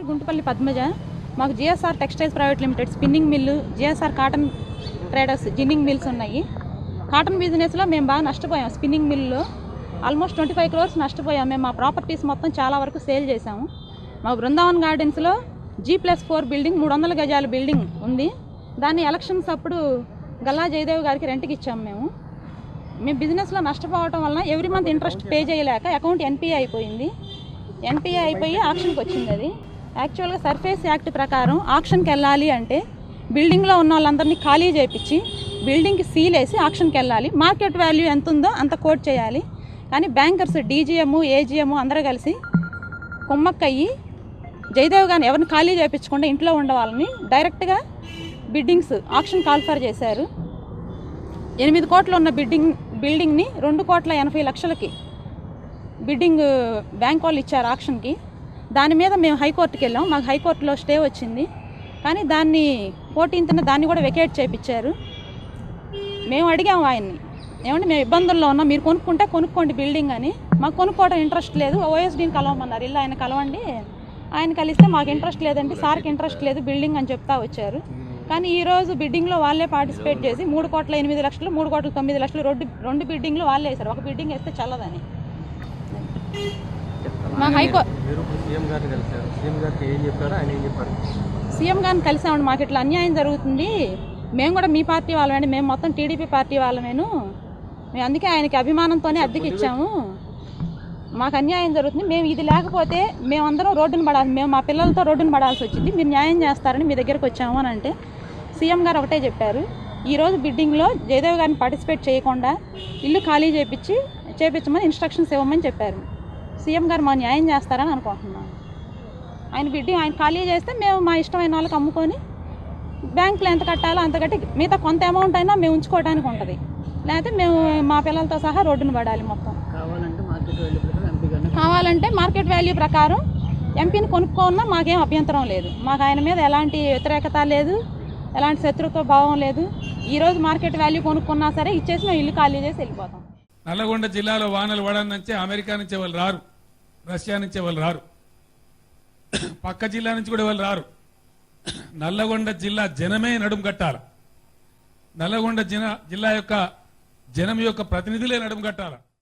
గుంటుపల్లి పద్మజ. మాకు GSR textiles private limited spinning mill, GSR cotton traders ginning mills ఉన్నాయి. Cotton బిజినెస్లో మేము బాగా నష్టపోయాం. స్పిన్నింగ్ మిల్లులో ఆల్మోస్ట్ 25 crores నష్టపోయాం. మేము మా ప్రాపర్టీస్ మొత్తం చాలా వరకు సేల్ చేసాము. మా బృందావన్ గార్డెన్స్లో G+4 బిల్డింగ్ 300 గజాల బిల్డింగ్ ఉంది. దాన్ని ఎలక్షన్స్ అప్పుడు గల్లా జయదేవ్ గారికి రెంట్కి ఇచ్చాము. మేము బిజినెస్లో నష్టపోవటం వలన ఎవ్రీ మంత్ ఇంట్రెస్ట్ పే చేయలేక అకౌంట్ ఎన్పిఏ అయిపోయింది. ఎన్పిఏ అయిపోయి ఆక్షన్కి వచ్చింది. అది యాక్చువల్గా సర్ఫేస్ యాక్ట్ ప్రకారం ఆక్షన్కి వెళ్ళాలి అంటే బిల్డింగ్లో ఉన్న వాళ్ళందరినీ ఖాళీ చేయించి బిల్డింగ్కి సీల్ వేసి ఆక్షన్కి వెళ్ళాలి. మార్కెట్ వాల్యూ ఎంత ఉందో అంత కోట్ చేయాలి. కానీ బ్యాంకర్స్ డీజీఎం, ఏజీఎం అందరూ కలిసి కుమ్మక్కయ్యి జయదేవ్ గారిని ఎవరిని ఖాళీ చేయించకుండా ఇంట్లో ఉండవాలని డైరెక్ట్గా బిడ్డింగ్స్ ఆక్షన్ కాల్ఫర్ చేశారు. 8 కోట్లు ఉన్న బిల్డింగ్ని 2,80,00,000కి బిడ్డింగ్ బ్యాంక్ వాళ్ళు ఇచ్చారు ఆక్షన్కి. దాని మీద మేము హైకోర్టుకి వెళ్ళాం. మాకు హైకోర్టులో స్టే వచ్చింది. కానీ దాన్ని 14th దాన్ని కూడా వెకేట్ చేయించారు. మేము అడిగాము ఆయన్ని, ఏమంటే మేము ఇబ్బందుల్లో ఉన్నాం, మీరు కొనుక్కుంటే కొనుక్కోండి బిల్డింగ్ అని. మాకు కొనుక్కోవడం ఇంట్రెస్ట్ లేదు, ఓఎస్డీని కలవమన్నారు. ఇల్లు ఆయన కలవండి. ఆయన కలిస్తే మాకు ఇంట్రెస్ట్ లేదండి, సార్కి ఇంట్రెస్ట్ లేదు బిల్డింగ్ అని చెప్తా వచ్చారు. కానీ ఈరోజు బిడ్డింగ్లో వాళ్ళే పార్టిసిపేట్ చేసి 3,08,00,000, 3,09,00,000 రెండు బిడ్డింగ్లు వాళ్ళే వేశారు. ఒక బిడ్డింగ్ వేస్తే చల్లదని. మా సీఎం గారిని కలిసామండి. మాకు ఇట్లా అన్యాయం జరుగుతుంది, మేము కూడా మీ పార్టీ వాళ్ళమేండి, మేము మొత్తం టీడీపీ పార్టీ వాళ్ళమేను, మేము అందుకే ఆయనకి అభిమానంతోనే అద్దెకి ఇచ్చాము. మాకు అన్యాయం జరుగుతుంది, మేము ఇది లేకపోతే మేమందరం రోడ్డును పడాలి, మేము మా పిల్లలతో రోడ్డును పడాల్సి వచ్చింది, మీరు న్యాయం చేస్తారని మీ దగ్గరకు వచ్చాము అని అంటే సీఎం గారు ఒకటే చెప్పారు, ఈరోజు బిడ్డింగ్లో జయదేవ్ గారిని పార్టిసిపేట్ చేయకుండా ఇల్లు ఖాళీ చేయించమని ఇన్స్ట్రక్షన్స్ ఇవ్వమని చెప్పారు. సీఎం గారు మా న్యాయం చేస్తారని అనుకుంటున్నాం. ఆయన ఖాళీ చేస్తే మేము మా ఇష్టమైన వాళ్ళకి అమ్ముకొని బ్యాంకులో ఎంత కట్టాలో అంత కట్టి మిగతా కొంత అమౌంట్ అయినా మేము ఉంచుకోవడానికి ఉంటుంది. లేకపోతే మేము మా పిల్లలతో సహా రోడ్డును పడాలి. మొత్తం కావాలంటే మార్కెట్ వాల్యూ ప్రకారం ఎంపీని కొనుక్కోన్నా మాకేం అభ్యంతరం లేదు. మాకు ఆయన మీద ఎలాంటి వ్యతిరేకత లేదు, ఎలాంటి శత్రుత్వ భావం లేదు. ఈరోజు మార్కెట్ వాల్యూ కొనుక్కున్నా సరే ఇచ్చేసి మేము ఇల్లు ఖాళీ చేసి వెళ్ళిపోతాం. నల్లగొండ జిల్లాలో వానలు పడనంటే అమెరికా నుంచి వాళ్ళు రారు, రష్యా నుంచి వాళ్ళు రారు, పక్క జిల్లా నుంచి కూడా వాళ్ళు రారు. నల్లగొండ జిల్లా జనమే నడుము కట్టాలి. నల్లగొండ జిల్లా యొక్క జనం యొక్క ప్రతినిధులే నడుము కట్టాలి.